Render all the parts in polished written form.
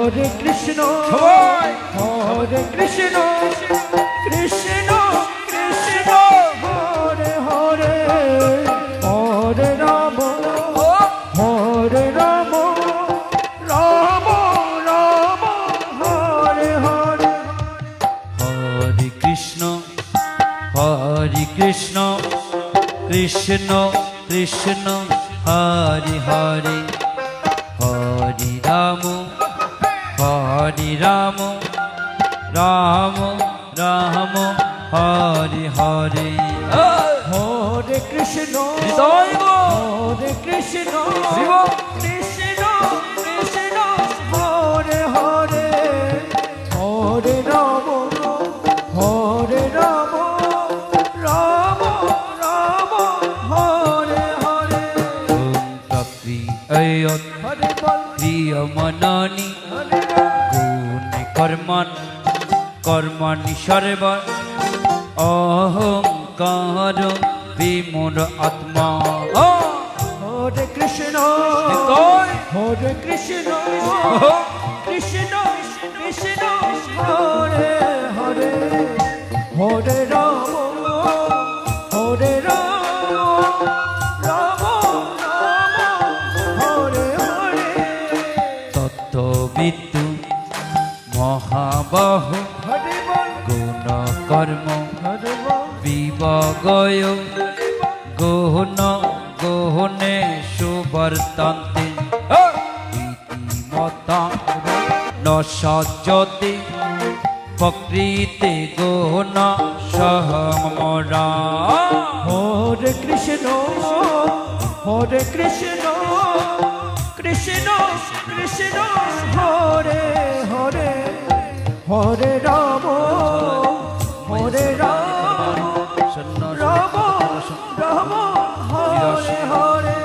হরে কৃষ্ণ হরে কৃষ্ণ কৃষ্ণ কৃষ্ণ হরে হরে হরে রাম হরে রাম রাম রাম হরে হরে হরে কৃষ্ণ কৃষ্ণ কৃষ্ণ হরে হরে হরে রাম রাম রাম হরে হরে হরে কৃষ্ণ হরে কৃষ্ণ কৃষ্ণ কৃষ্ণ হরে হরে হরে রাম রাম রাম হরে হরে প্রিয়ত হরে বল প্রিয় মননি হরে বল গুণ কর্মাণি সর্ব অহংকার বিমূঢ় আত্মা হরে কৃষ্ণ হরে কৃষ্ণ কৃষ্ণ কৃষ্ণ হরে হরে হরে রাম রাম হরে হরে তত্ত্ববিদু মহাবাহু হরে বল গুণ কর্ম হরে বল বিবগয় গহনে সুবর্তন্তে ইতিমতা ন সজ্জতে প্রকৃতি গহন সহমরা হরে কৃষ্ণ কৃষ্ণ কৃষ্ণ হরে হরে হরে রাম রাম রাম হরে হরে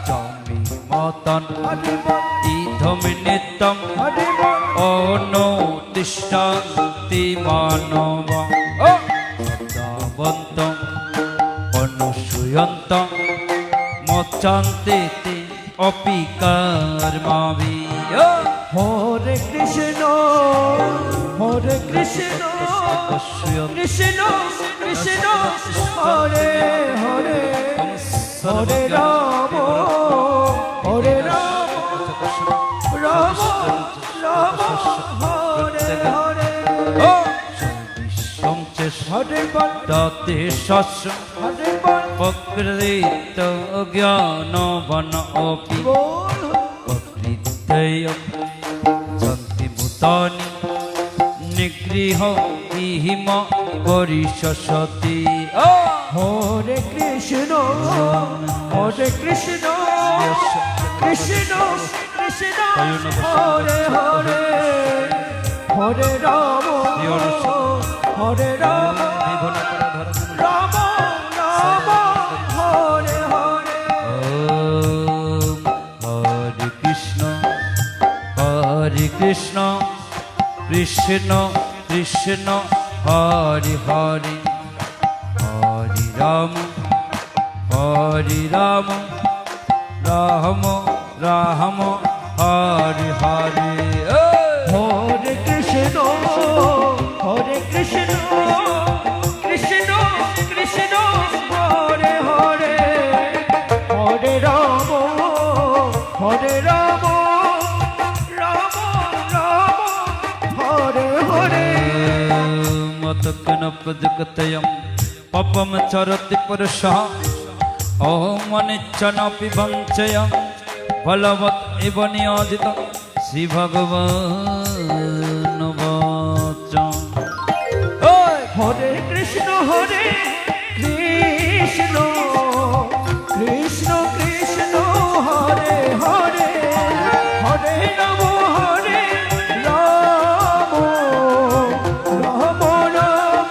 জমি মতন হরে বল ইধম নিত্যম হরে বল অনুতিষ্ঠন্তি মানব সদাবন্ত অনুসূয়ন্ত মোচ্ছন্তে তে অপি কর্মাভি হরে কৃষ্ণ কৃষ্ণ কৃষ্ণ হরে হরে হরে রাম রাম রাম হরে হরে হরে বল তাতে শস্য হরে বল প্রকৃত জ্ঞান বন অপি বল প্রকৃতয় সন্তি ভূতানি নিগৃহ ইহিম পরিশসতি হরে কৃষ্ণ কৃষ্ণ কৃষ্ণ হরে হরে হরে রাম রাম রাম হরে হরে হরে কৃষ্ণ কৃষ্ণ কৃষ্ণ হরে হরে হরে রাম রাম রাম হরে হরে হরে কৃষ্ণ কৃষ্ণ কৃষ্ণ হরে হরে হরে রাম রাম রাম হরে হরে মতকন প্রযুক্তয়ম পপম চরতি পুরুষঃ ওম অনিচ্ছনপি বঞ্চয়ং বলবৎ ইব নিয়োজিতং শ্রী ভগবান বচন হরে কৃষ্ণ কৃষ্ণ কৃষ্ণ হরে হরে হরে রাম রাম রাম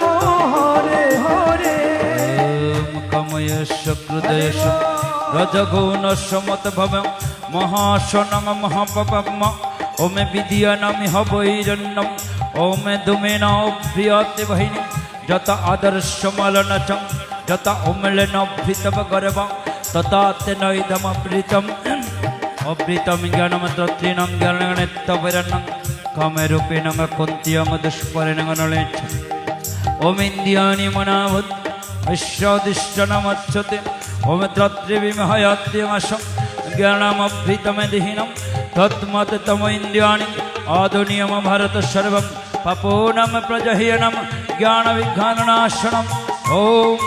হরে হরে কময়েশ হৃদয়েশ রজগুণস্য মতভবং মহাশনং মহাপপম ওমে বিধিয়ানামিহ বৈরণ্যম ওমে দুমেন প্রিয়তে বহিনী যত আদর্শমলনচং যত অম্লেন ভৃতব গর্ভং তথা তেনৈদমপ্রীতম অবৃতম জ্ঞানম তত্রিণং জ্ঞানং নিত্যপরণং কামরূপেণ কুন্ত্যং দুষ্পরিণং নলেচ্ছ ওম ইন্দ্রিয়াণি মনাভূত বিশ্বদিষ্টনমচ্ছতে ওম তত্রিবিমহয়াত্যমসং জ্ঞানমভৃতমদিহীনম তৎমত তম ইন্দ্রিয়াণি আদুনিয়ম ভারত সর্বম পাপোনম প্রজহীয়নম জ্ঞান বিজ্ঞাননাশনম ওম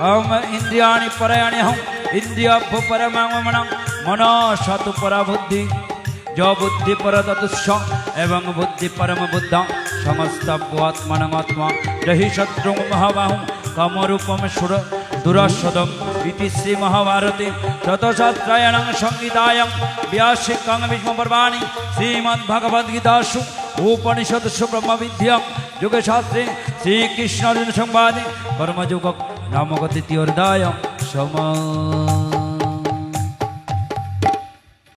ওম ইন্দ্রিয়াণি পরায়ণহম ইন্দ্রিয়াভ্য পরমাংমনং মনসতু পরা বুদ্ধি য বুদ্ধি পর ততুষ্য এবং বুদ্ধি পরম বুদ্ধ সমস্ত আত্মানং আত্মা জহি শত্রু মহাবাহু কামরূপম সুর দুরসদম ইতি শ্রী মহাভারতে শতশাস্ত্রায়ণ সংগীতায়ং ব্যাসিকং বিষ্ণুপর্বাণি শ্রীমদ্ভগবদ্গীতাসু উপনিষদসু ব্রহ্মবিদ্যাং যোগশাস্ত্রে শ্রীকৃষ্ণার্জুন সংবাদে কর্মযোগ নামক তৃতীয়োধ্যায় সম